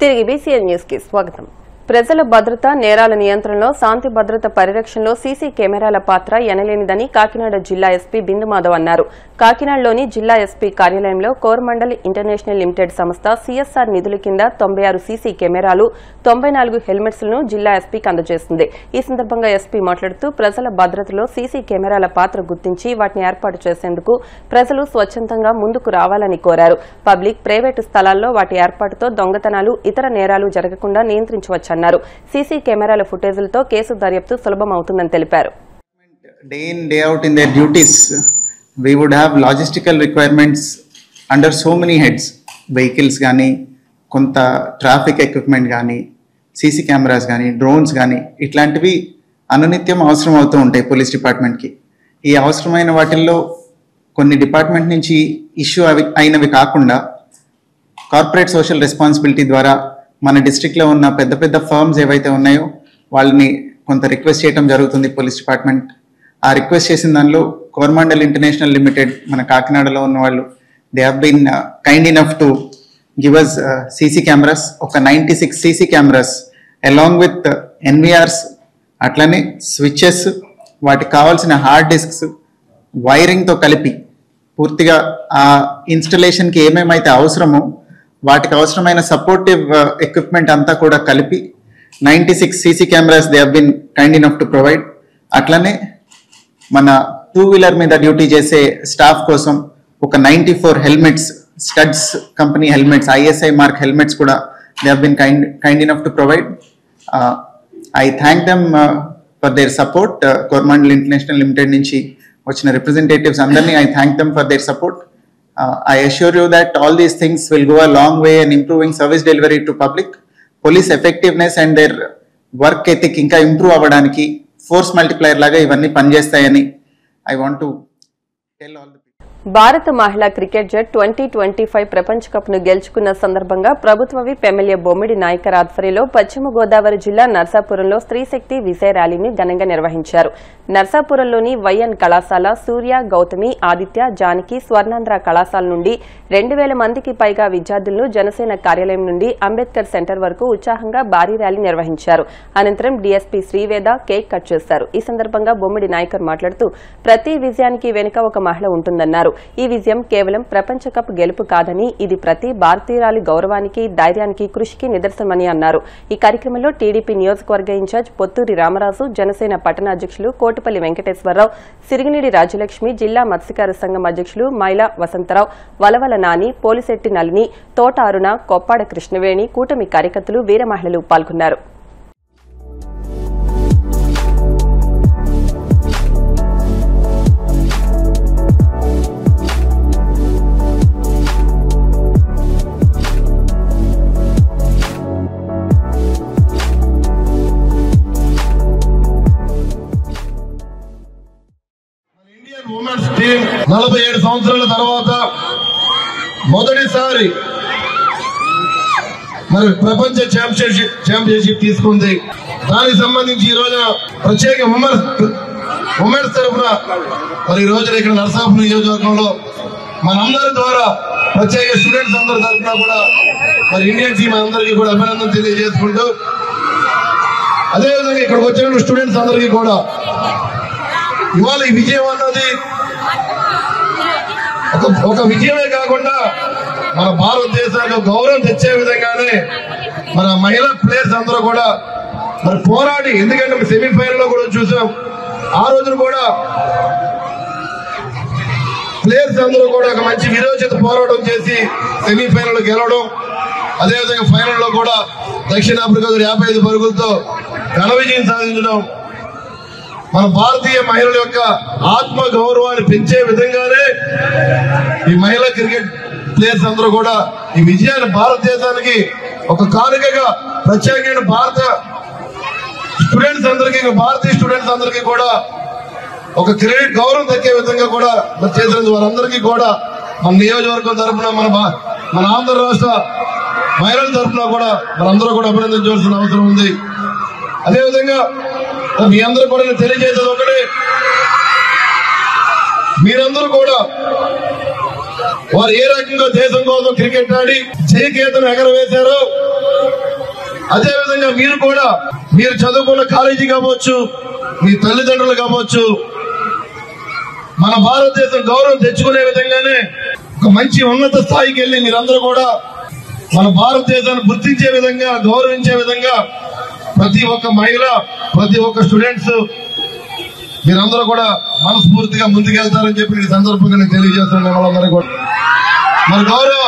తిరిగి BCN news కి స్వాగతం. ప్రజల భద్రత, నేరాల నియంత్రణలో, శాంతి భద్రత పరిరక్షణలో సీసీ కెమెరాల పాత్ర ఎనలేనిదని కాకినాడ జిల్లా ఎస్పీ బిందు మాధవ్ అన్నారు. కాకినాడలోని జిల్లా ఎస్పీ కార్యాలయంలో కోరమండల్ ఇంటర్నేషనల్ లిమిటెడ్ సంస్థ CSR నిధుల కింద 96 సీసీ కెమెరాలు, 94 హెల్మెట్స్ లను జిల్లా ఎస్పీకి అందజేసింది. ఈ సందర్భంగా ఎస్పీ మాట్లాడుతూ ప్రజల భద్రతలో సీసీ కెమెరాల పాత్ర గుర్తించి వాటిని ఏర్పాటు చేసేందుకు ప్రజలు స్వచ్ఛందంగా ముందుకు రావాలని కోరారు. పబ్లిక్, ప్రైవేటు స్థలాల్లో వాటి ఏర్పాటుతో దొంగతనాలు, ఇతర నేరాలు జరగకుండా నియంత్రించవచ్చన్నారు. సీసీ కెమెరాల ఫుటేజీలతో కేసు దర్యాప్తు సులభమవుతుందని తెలిపారు. Day in, day out in their duties, we would have logistical requirements under so many heads. Vehicles gaani, konta traffic equipment gaani, CC cameras gaani, drones gaani, itlantivi anunityam avasaram avutu untayi police department ki. Ee avasaramaina vaatilla konni department nunchi issue ayinavi kaakunda corporate social responsibility ద్వారా మన డిస్ట్రిక్ట్లో ఉన్న పెద్ద పెద్ద firms ఏవైతే ఉన్నాయో వాళ్ళని కొంత రిక్వెస్ట్ చేయడం జరుగుతుంది పోలీస్ డిపార్ట్మెంట్. ఆ రిక్వెస్ట్ చేసిన దానిలో కోరమండల్ ఇంటర్నేషనల్ లిమిటెడ్ మన కాకినాడలో ఉన్న వాళ్ళు they have been kind enough to give us CC cameras, ఒక 96 CC cameras along with NVRs, అట్లనే స్విచెస్, వాటికి కావాల్సిన హార్డ్ డిస్క్స్, వైరింగ్తో కలిపి పూర్తిగా ఆ ఇన్స్టలేషన్కి ఏమేమైతే అవసరమో వాటికి అవసరమైన సపోర్టివ్ ఎక్విప్మెంట్ అంతా కూడా కలిపి 96 CC cameras they have been kind enough to provide. అట్లనే మన 2-వీలర్ మీద డ్యూటీ చేసే స్టాఫ్ కోసం ఒక 94 helmets, studs company helmets, ISI mark helmets కూడా they have been kind enough to provide. I thank them for their support. Coromandel international limited నుంచి వచ్చిన representatives అందరినీ I thank them for their support. I assure you that all these things will go a long way in improving service delivery to public. Police effectiveness and their work ethic inka improve avvadaniki force multiplier laga ivanni panchestayani I want to tell all the people. భారత మహిళా cricket జట్టు 2025 ప్రపంచ cup ను గెలుచుకున్న సందర్భంగా ప్రభుత్వ whip MLA బొమ్మిడి నాయకర్ ఆధ్వర్యంలో పశ్చిమ గోదావరి జిల్లా నర్సాపురంలో స్త్రీ శక్తి విజయ ర్యాలీని ఘనంగా నిర్వహించారు. నర్సాపురంలోని వైఎన్ కళాశాల, సూర్య, గౌతమి, ఆదిత్య, జానకి, స్వర్ణాంధ్ర కళాశాల నుండి 2000 మందికి పైగా విద్యార్థులను జనసేన కార్యాలయం నుండి అంబేద్కర్ సెంటర్ వరకు ఉత్సాహంగా భారీ ర్యాలీ నిర్వహించారు. అనంతరం డీఎస్పీ శ్రీవేద కేక్ కట్ చేశారు. ఈ సందర్భంగా బొమ్మిడి నాయకర్ మాట్లాడుతూ ప్రతి విజయానికి వెనుక ఒక మహిళ ఉంటుందన్నారు. ఈ విజయం కేవలం ప్రపంచ కప్ గెలుపు కాదని, ఇది ప్రతి భారతీయురాలి గౌరవానికి, ధైర్యానికి, కృషికి నిదర్శనమని అన్నారు. ఈ కార్యక్రమంలో టీడీపీ నియోజకవర్గ ఇన్ఛార్జ్ పొత్తూరి రామరాజు, జనసేన పట్టణ అధ్యక్షులు కోటిపల్లి వెంకటేశ్వరరావు, సిరిగినిడి రాజలక్ష్మి, జిల్లా మత్స్యకార సంఘం అధ్యక్షులు మైలా వసంతరావు, వలవల నాని, పోలిశెట్టి నలిని, తోట అరుణ, కొప్పాడ కృష్ణవేణి, కూటమి కార్యకర్తలు, వీర మహిళలు పాల్గొన్నారు. ఉమెన్స్ టీం 47 సంవత్సరాల తర్వాత మొదటిసారి మరి ప్రపంచ ఛాంపియన్షిప్ తీసుకుంది. దానికి సంబంధించి ఈ రోజున ప్రత్యేక ఉమెన్స్ తరఫున మరి ఈ రోజున ఇక్కడ నర్సాపురం నియోజకవర్గంలో మనందరి ద్వారా ప్రత్యేక స్టూడెంట్స్ అందరి తరఫున కూడా మరి ఇండియన్ టీం అందరికీ కూడా అభినందన తెలియజేసుకుంటూ, అదేవిధంగా ఇక్కడికి వచ్చిన స్టూడెంట్స్ అందరికీ కూడా ఇవాళ ఈ విజయం అన్నది ఒక విజయమే కాకుండా మన భారతదేశానికి గౌరవం తెచ్చే విధంగానే మన మహిళా ప్లేయర్స్ అందరూ కూడా మరి పోరాడి, ఎందుకంటే సెమీఫైనల్ లో కూడా చూసాం, ఆ రోజున కూడా ప్లేయర్స్ అందరూ కూడా ఒక మంచి విరోచిత పోరాటం చేసి సెమీఫైనల్ గెలవడం, అదేవిధంగా ఫైనల్ లో కూడా దక్షిణాఫ్రికా 55 పరుగులతో ఘన విజయం సాధించడం మన భారతీయ మహిళల యొక్క ఆత్మ గౌరవాన్ని పెంచే విధంగానే ఈ మహిళా క్రికెట్ ప్లేయర్స్ అందరూ కూడా ఈ విజయాన్ని భారతదేశానికి ఒక కానుకగా ప్రత్యేకంగా భారత స్టూడెంట్స్ అందరికీ, భారతీయ స్టూడెంట్స్ అందరికీ కూడా ఒక క్రెడిట్ గౌరవం దక్కే విధంగా కూడా చేసినందుకు వారందరికీ కూడా మన నియోజకవర్గం తరఫున, మన ఆంధ్ర రాష్ట్ర మహిళల తరఫున కూడా మనందరూ కూడా అభినందించవలసిన అవసరం ఉంది. అదేవిధంగా మీ అందరూ కూడా తెలియజేసేది ఒకటే, మీరందరూ కూడా వారు ఏ రకంగా దేశం కోసం క్రికెట్ ఆడి జయకేతను ఎగరవేశారో అదేవిధంగా మీరు కూడా మీరు చదువుకున్న కాలేజీ కావచ్చు, మీ తల్లిదండ్రులు కావచ్చు, మన భారతదేశం గౌరవం తెచ్చుకునే విధంగానే ఒక మంచి ఉన్నత స్థాయికి వెళ్ళి మీరందరూ కూడా మన భారతదేశాన్ని గుర్తించే విధంగా, గౌరవించే విధంగా ప్రతి ఒక్క మహిళ, ప్రతి ఒక్క స్టూడెంట్స్ మీరందరూ కూడా మనస్ఫూర్తిగా ముందుకెళ్తారని చెప్పి ఈ సందర్భంగా నేను తెలియజేస్తున్నాను. వాళ్ళందరూ కూడా మన గౌరవ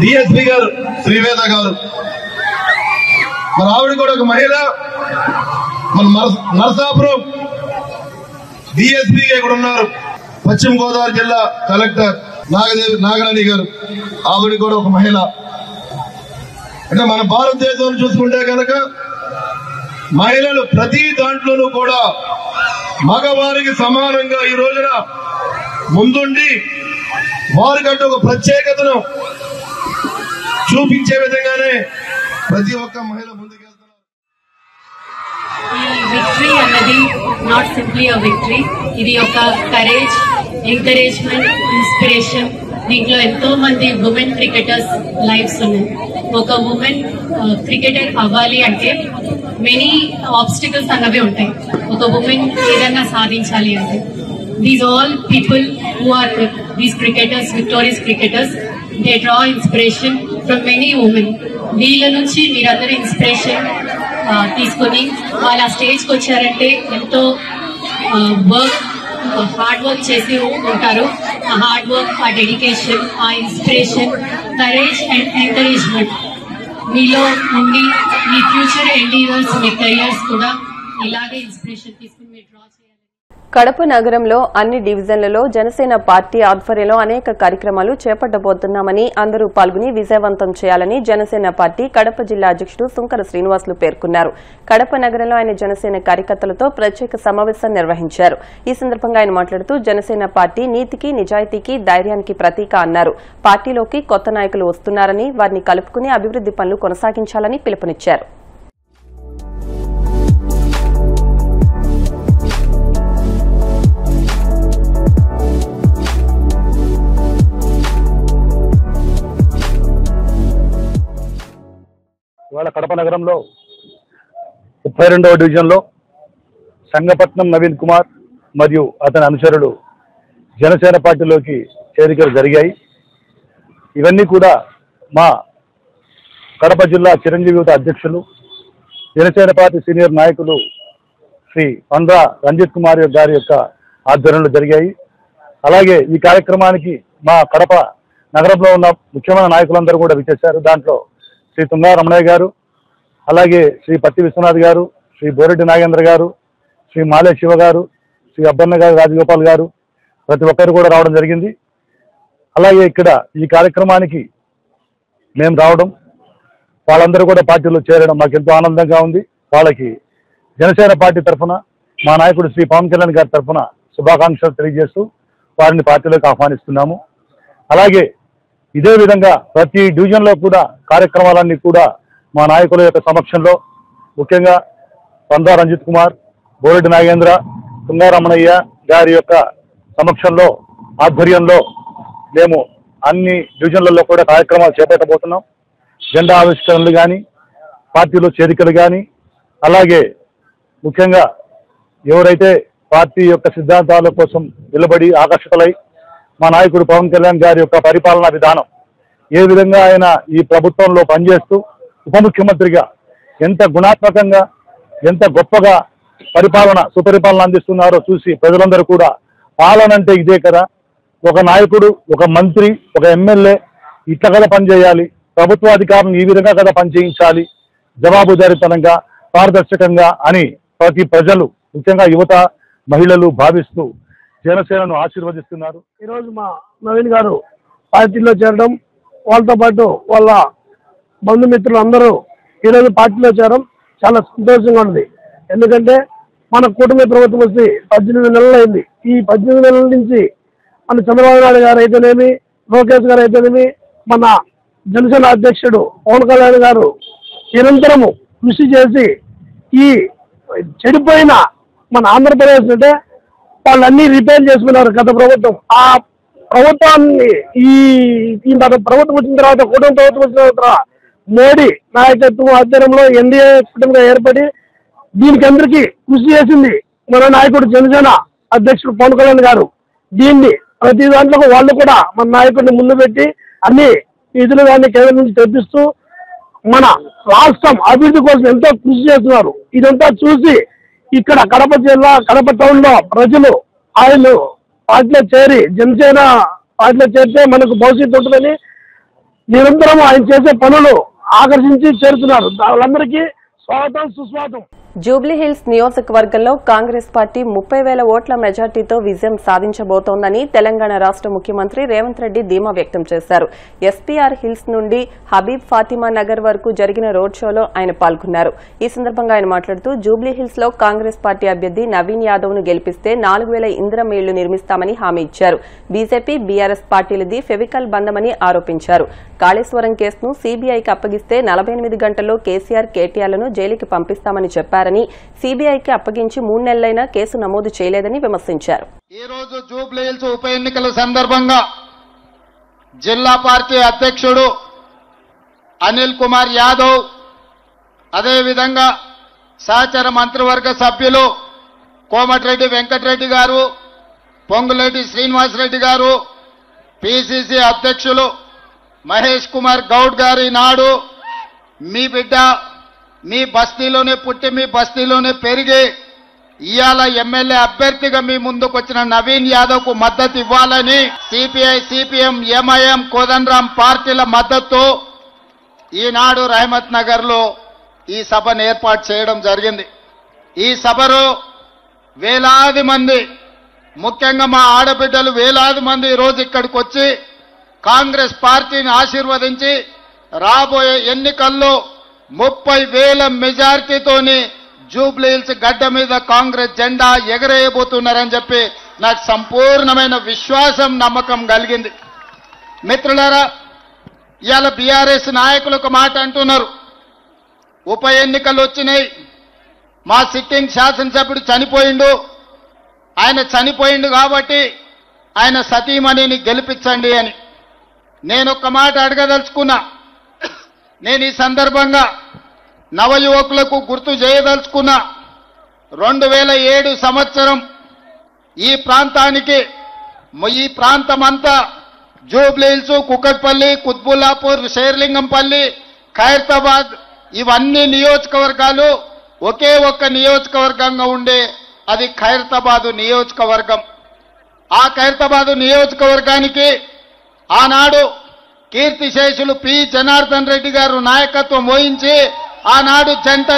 డిఎస్పీ గారు శ్రీవేద గారు, మన ఆవిడ కూడా ఒక మహిళ, మన నరసాపురం డిఎస్పీగా ఇక్కడ ఉన్నారు. పశ్చిమ గోదావరి జిల్లా కలెక్టర్ నాగరాణి గారు, ఆవిడ కూడా ఒక మహిళ. అంటే మన భారతదేశంలో చూసుకుంటే కనుక మహిళలు ప్రతి దాంట్లోనూ కూడా మగవారికి సమానంగా ఈ రోజున ముందుండి వారికంటూ ఒక ప్రత్యేకతను చూపించే విధంగానే ప్రతి ఒక్క మహిళ ముందుకెళ్తున్నారు. ఈ విక్టరీ అన్నది నాట్ సింప్లీ అ విక్టరీ, ఇది ఒక కరేజ్, ఎంకరేజ్మెంట్, ఇన్స్పిరేషన్. దీంట్లో ఎంతో మంది ఉమెన్ క్రికెటర్స్ లైఫ్స్ ఉన్నాయి. ఒక ఉమెన్ క్రికెటర్ అవ్వాలి అంటే మెనీ ఆబ్స్టికల్స్ అన్నవి ఉంటాయి. ఒక ఉమెన్ ఏదైనా సాధించాలి అంటే these all people who are these cricketers, victorious cricketers, they draw inspiration from many women. వీళ్ళ నుంచి మీరందరూ ఇన్స్పిరేషన్ తీసుకొని వాళ్ళ స్టేజ్కి వచ్చారంటే ఎంతో హార్డ్ వర్క్ చేసి ఉంటారు. ఆ హార్డ్ వర్క్, ఆ డెడికేషన్, ఆ ఇన్స్పిరేషన్, కరేజ్ అండ్ ఎంకరేజ్మెంట్ మీలో ఉండి మీ ఫ్యూచర్ ఎండీవర్స్, మీ కెరియర్స్ కూడా ఇలాగే ఇన్స్పిరేషన్ తీసుకుని మీరు డ్రా చేయాలి. కడప నగరంలో అన్ని డివిజన్లలో జనసేన పార్టీ ఆధ్వర్యంలో అనేక కార్యక్రమాలు చేపట్టబోతున్నామని, అందరూ పాల్గొని విజయవంతం చేయాలని జనసేన పార్టీ కడప జిల్లా అధ్యక్షుడు సుంకర శ్రీనివాసులు పేర్కొన్నారు. కడప నగరంలో ఆయన జనసేన కార్యకర్తలతో ప్రత్యేక సమావేశం నిర్వహించారు. ఈ సందర్భంగా ఆయన మాట్లాడుతూ జనసేన పార్టీ నీతికి, నిజాయితీకి, ధైర్యానికి ప్రతీక అన్నారు. పార్టీలోకి కొత్త నాయకులు వస్తున్నారని, వారిని కలుపుకుని అభివృద్ది పనులు కొనసాగించాలని పిలుపునిచ్చారు. ఇవాళ కడప నగరంలో 32వ డివిజన్లో సంగపట్నం నవీన్ కుమార్ మరియు అతని అనుచరులు జనసేన పార్టీలోకి చేరికలు జరిగాయి. ఇవన్నీ కూడా మా కడప జిల్లా చిరంజీవి యువత అధ్యక్షులు, జనసేన పార్టీ సీనియర్ నాయకులు శ్రీ పంద్ర రంజిత్ కుమార్ గారి యొక్క ఆధ్వర్యంలో జరిగాయి. అలాగే ఈ కార్యక్రమానికి మా కడప నగరంలో ఉన్న ముఖ్యమైన నాయకులందరూ కూడా విచ్చేశారు. దాంట్లో శ్రీ తుంగా రమణయ్య గారు, అలాగే శ్రీ పత్తి విశ్వనాథ్ గారు, శ్రీ బోరెడ్డి నాగేంద్ర గారు, శ్రీ మాలే శివ గారు, శ్రీ అబ్బన్న గారు, రాజగోపాల్ గారు, ప్రతి ఒక్కరు కూడా రావడం జరిగింది. అలాగే ఇక్కడ ఈ కార్యక్రమానికి మేము రావడం, వాళ్ళందరూ కూడా పార్టీలో చేరడం మాకు ఎంతో ఆనందంగా ఉంది. వాళ్ళకి జనసేన పార్టీ తరఫున మా నాయకుడు శ్రీ పవన్ కళ్యాణ్ గారి తరఫున శుభాకాంక్షలు తెలియజేస్తూ వారిని పార్టీలోకి ఆహ్వానిస్తున్నాము. అలాగే ఇదే విధంగా ప్రతి డివిజన్లో కూడా కార్యక్రమాలన్నీ కూడా మా నాయకుల యొక్క సమక్షంలో, ముఖ్యంగా పందా రంజిత్ కుమార్, బోరెడ్డి నాగేంద్ర, తుంగారమణయ్య గారి యొక్క సమక్షంలో, ఆధ్వర్యంలో మేము అన్ని డివిజన్లలో కూడా కార్యక్రమాలు చేపట్టబోతున్నాం. జెండా ఆవిష్కరణలు కానీ, పార్టీలో చేరికలు కానీ, అలాగే ముఖ్యంగా ఎవరైతే పార్టీ యొక్క సిద్ధాంతాల కోసం నిలబడి ఆకర్షితులై మా నాయకుడు పవన్ కళ్యాణ్ గారి యొక్క పరిపాలనా విధానం, ఏ విధంగా ఆయన ఈ ప్రభుత్వంలో పనిచేస్తూ ఉప ముఖ్యమంత్రిగా ఎంత గుణాత్మకంగా, ఎంత గొప్పగా సుపరిపాలన అందిస్తున్నారో చూసి ప్రజలందరూ కూడా పాలన అంటే ఇదే కదా, ఒక నాయకుడు, ఒక మంత్రి, ఒక ఎమ్మెల్యే ఇట్లా కదా పనిచేయాలి, ప్రభుత్వ అధికారులను ఈ విధంగా కదా పనిచేయించాలి, జవాబుదారీతనంగా, పారదర్శకంగా అని ప్రతి ప్రజలు, ముఖ్యంగా యువత, మహిళలు భావిస్తూ జనసేనను ఆశీర్వదిస్తున్నారు. ఈరోజు మా నవీన్ గారు పార్టీలో చేరడం, వాళ్ళతో పాటు వాళ్ళ బంధుమిత్రులు అందరూ ఈరోజు పార్టీలో చేరడం చాలా సంతోషంగా ఉంది. ఎందుకంటే మన కూటమి ప్రభుత్వం వచ్చి 18 నెలలు అయింది. ఈ 18 నెలల నుంచి మన చంద్రబాబు నాయుడు గారు అయితేనేమి, లోకేష్ గారు అయితేనేమి, మన జనసేన అధ్యక్షుడు పవన్ కళ్యాణ్ గారు నిరంతరము కృషి చేసి ఈ చెడిపోయిన మన ఆంధ్రప్రదేశ్ అంటే వాళ్ళన్నీ రిపేర్ చేసుకున్నారు గత ప్రభుత్వం. ఆ ప్రభుత్వాన్ని ఈ ప్రభుత్వం వచ్చిన తర్వాత, కూటమి ప్రభుత్వం వచ్చిన తర్వాత మోడీ నాయకత్వం ఆధ్వర్యంలో ఎన్డీఏ కుటుంబంగా ఏర్పడి దీనికి అందరికీ కృషి చేసింది మన నాయకుడు జనసేన అధ్యక్షుడు పవన్ కళ్యాణ్ గారు. దీన్ని ప్రతి దాంట్లో వాళ్ళు కూడా మన నాయకుడిని ముందు పెట్టి అన్ని నిధులు కానీ కేంద్రం నుంచి తెప్పిస్తూ మన రాష్ట్రం అభివృద్ధి కోసం ఎంతో కృషి చేస్తున్నారు. ఇదంతా చూసి ఇక్కడ కడప జిల్లా కడప టౌన్ లో ప్రజలు ఆయన పార్టీలో చేరి జనసేన పార్టీలో చేరితే మనకు భవిష్యత్తు ఉంటుందని నిరంతరం ఆయన చేసే పనులు ఆకర్షించి చేరుతున్నారు. వాళ్ళందరికీ స్వాగతం సుస్వాగతం. జూబ్లీహిల్స్ నియోజకవర్గంలో కాంగ్రెస్ పార్టీ 30,000 ఓట్ల మెజార్టీతో విజయం సాధించబోతోందని తెలంగాణ రాష్ట్ర ముఖ్యమంత్రి రేవంత్ రెడ్డి ధీమా వ్యక్తం చేశారు. ఎస్పీఆర్ హిల్స్ నుండి హబీబ్ ఫాతిమా నగర్ వరకు జరిగిన రోడ్ షోలో ఆయన పాల్గొన్నారు. ఈ సందర్భంగా ఆయన మాట్లాడుతూ జూబ్లీహిల్స్ లో కాంగ్రెస్ పార్టీ అభ్యర్థి నవీన్ యాదవ్ ను గెలిపిస్తే 4,000 ఇందిరమ్మ ఇళ్లు నిర్మిస్తామని హామీ ఇచ్చారు. బీజేపీ బీఆర్ఎస్ పార్టీలది ఫెవికల్ బంధమని ఆరోపించారు. కాళేశ్వరం కేసును సీబీఐకి అప్పగిస్తే 48 గంటల్లో కేసీఆర్ కేటీఆర్లను జైలుకి పంపిస్తామని చెప్పారని, సీబీఐకి అప్పగించి 3 నెలలైనా కేసు నమోదు చేయలేదని విమర్శించారు. ఈ రోజు జూబ్లీహిల్స్ ఉప ఎన్నికల సందర్భంగా జిల్లా పార్టీ అధ్యక్షుడు అనిల్ కుమార్ యాదవ్, అదేవిధంగా సహచర మంత్రివర్గ సభ్యులు కోమటిరెడ్డి వెంకటరెడ్డి గారు, పొంగులేటి శ్రీనివాసరెడ్డి గారు, పిసిసి అధ్యక్షులు మహేష్ కుమార్ గౌడ్ గారు ఈనాడు మీ బిడ్డ మీ బస్తీలోనే పుట్టి మీ బస్తీలోనే పెరిగి ఇవాళ ఎమ్మెల్యే అభ్యర్థిగా మీ ముందుకు వచ్చిన నవీన్ యాదవ్ కు మద్దతు ఇవ్వాలని సిపిఐ, సిపిఎం, ఎంఐఎం, కోదండరాం పార్టీల మద్దతు ఈనాడు రహమత్ నగర్ లో ఈ సభను ఏర్పాటు చేయడం జరిగింది. ఈ సభలో వేలాది మంది, ముఖ్యంగా మా ఆడబిడ్డలు వేలాది మంది ఈరోజు ఇక్కడికి వచ్చి కాంగ్రెస్ పార్టీని ఆశీర్వదించి రాబోయే ఎన్నికల్లో 30,000 మెజార్టీతోని జూబ్లీహిల్స్ గడ్డ మీద కాంగ్రెస్ జెండా ఎగరేయబోతున్నారని చెప్పి నాకు సంపూర్ణమైన విశ్వాసం, నమ్మకం కలిగింది. మిత్రులారా, ఇవాళ బీఆర్ఎస్ నాయకులు ఒక మాట అంటున్నారు, ఉప ఎన్నికలు వచ్చినాయి, మా సిట్టింగ్ శాసనసభ్యుడు చనిపోయిండు, ఆయన చనిపోయిండు కాబట్టి ఆయన సతీమణిని గెలిపించండి అని. నేను ఒక మాట అడగదలుచుకున్నా. నేను ఈ సందర్భంగా నవయువకులకు గుర్తు చేయదలుచుకున్నా. 2007 సంవత్సరం ఈ ప్రాంతానికి, ఈ ప్రాంతమంతా జూబ్లీహిల్స్, కుకట్పల్లి, కుత్బుల్లాపూర్, షేర్లింగంపల్లి, ఖైరతాబాద్ ఇవన్నీ నియోజకవర్గాలు ఒకే ఒక్క నియోజకవర్గంగా ఉండే అది ఖైరతాబాద్ నియోజకవర్గం. ఆ ఖైరతాబాద్ నియోజకవర్గానికి ఆనాడు కీర్తిశేషులు పి జనార్దన్ రెడ్డి గారు నాయకత్వం వహించి ఆనాడు జంట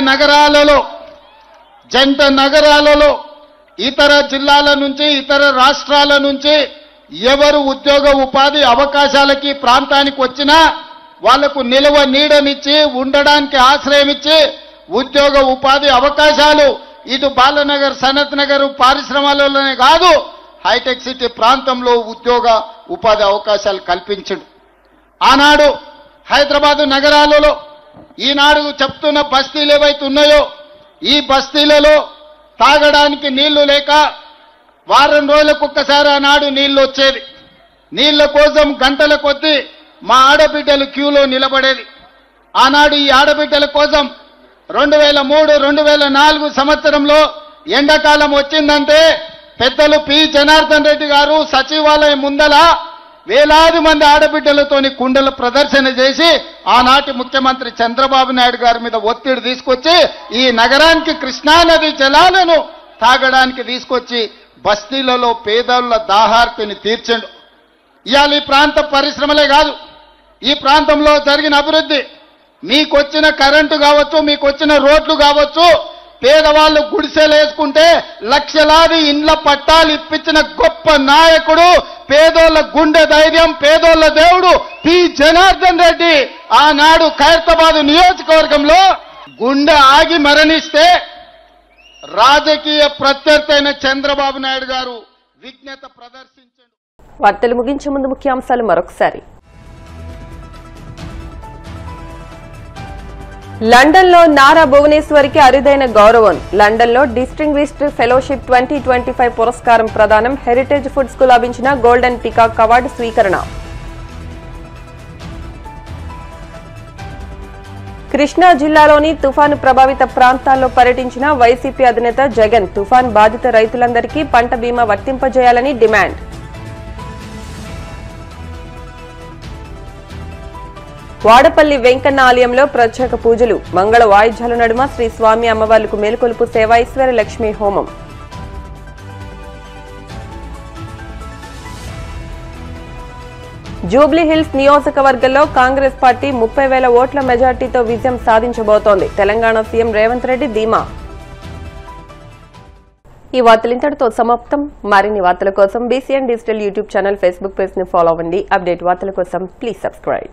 నగరాలలో ఇతర జిల్లాల నుంచి, ఇతర రాష్ట్రాల నుంచి ఎవరు ఉద్యోగ ఉపాధి అవకాశాలకి ప్రాంతానికి వచ్చినా వాళ్లకు నిలువ నీడనిచ్చి, ఉండడానికి ఆశ్రయం ఇచ్చి ఉద్యోగ ఉపాధి అవకాశాలు ఇటు బాలనగర్, సనత్ నగర్ పారిశ్రమలలోనే కాదు హైటెక్ సిటీ ప్రాంతంలో ఉద్యోగ ఉపాధి అవకాశాలు కల్పించడు. ఆనాడు హైదరాబాద్ నగరాలలో ఈనాడు చెప్తున్న బస్తీలు ఏవైతే ఉన్నాయో ఈ బస్తీలలో తాగడానికి నీళ్లు లేక వారం రోజులకు ఒక్కసారి ఆనాడు నీళ్లు వచ్చేది. నీళ్ల కోసం గంటల కొద్దీ మా ఆడబిడ్డలు క్యూలో నిలబడేది. ఆనాడు ఈ ఆడబిడ్డల కోసం 2003, 2004 సంవత్సరంలో ఎండాకాలం వచ్చిందంటే పెద్దలు పి జనార్దన్ రెడ్డి గారు సచివాలయం ముందల వేలాది మంది ఆడబిడ్డలతోని కుండల ప్రదర్శన చేసి ఆనాటి ముఖ్యమంత్రి చంద్రబాబు నాయుడు గారి మీద ఒత్తిడి తీసుకొచ్చి ఈ నగరానికి కృష్ణానది జలాలను తాగడానికి తీసుకొచ్చి బస్తీలలో పేదల దాహార్తిని తీర్చండు. ఇవాళ ఈ ప్రాంత పరిశ్రమలే కాదు, ఈ ప్రాంతంలో జరిగిన అభివృద్ధి, మీకొచ్చిన కరెంటు కావచ్చు, మీకొచ్చిన రోడ్లు కావచ్చు, పేదవాళ్ళు గుడిసెలు వేసుకుంటే లక్షలాది ఇండ్ల పట్టాలు ఇప్పించిన గొప్ప నాయకుడు, పేదోళ్ల గుండె ధైర్యం, పేదోళ్ల దేవుడు పి జనార్దన్ రెడ్డి ఆనాడు ఖైరతాబాద్ నియోజకవర్గంలో గుండె ఆగి మరణిస్తే రాజకీయ ప్రత్యర్థి అయిన చంద్రబాబు నాయుడు గారు విజ్ఞత ప్రదర్శించారు. వార్తలు ముగించే ముందు ముఖ్యాంశాలు మరొకసారి. లండన్లో నారా భువనేశ్వరికి అరుదైన గౌరవం. లండన్లో డిస్టింగ్విష్డ్ ఫెలోషిప్ 2025 పురస్కారం ప్రదానం. హెరిటేజ్ ఫుడ్స్ కు లభించిన గోల్డెన్ పికాక్ అవార్డు స్వీకరణ. కృష్ణా జిల్లాలోని తుఫాను ప్రభావిత ప్రాంతాల్లో పర్యటించిన వైసీపీ అధినేత జగన్ తుఫాను బాధిత రైతులందరికీ పంట బీమా వర్తింపజేయాలని డిమాండ్. వాడపల్లి వెంకన్న ఆలయంలో ప్రత్యేక పూజలు, మంగళ వాయిద్యాల నడుమ శ్రీ స్వామి అమ్మవార్లకు మేలుకొలుపు సేవైశ్వర లక్ష్మీ హోమం. జూబ్లీహిల్స్ నియోజకవర్గంలో కాంగ్రెస్ పార్టీ 30,000 ఓట్ల మెజార్టీతో విజయం సాధించబోతోంది. తెలంగాణ సీఎం రేవంత్ రెడ్డి ధీమా. ఈ వార్తలు ఇంతటితో సమాప్తం. మరిన్ని వార్తల కోసం BCN digital YouTube channel, Facebook page ని ఫాలో అవ్వండి. అప్డేట్ వార్తల కోసం ప్లీజ్ సబ్స్క్రైబ్.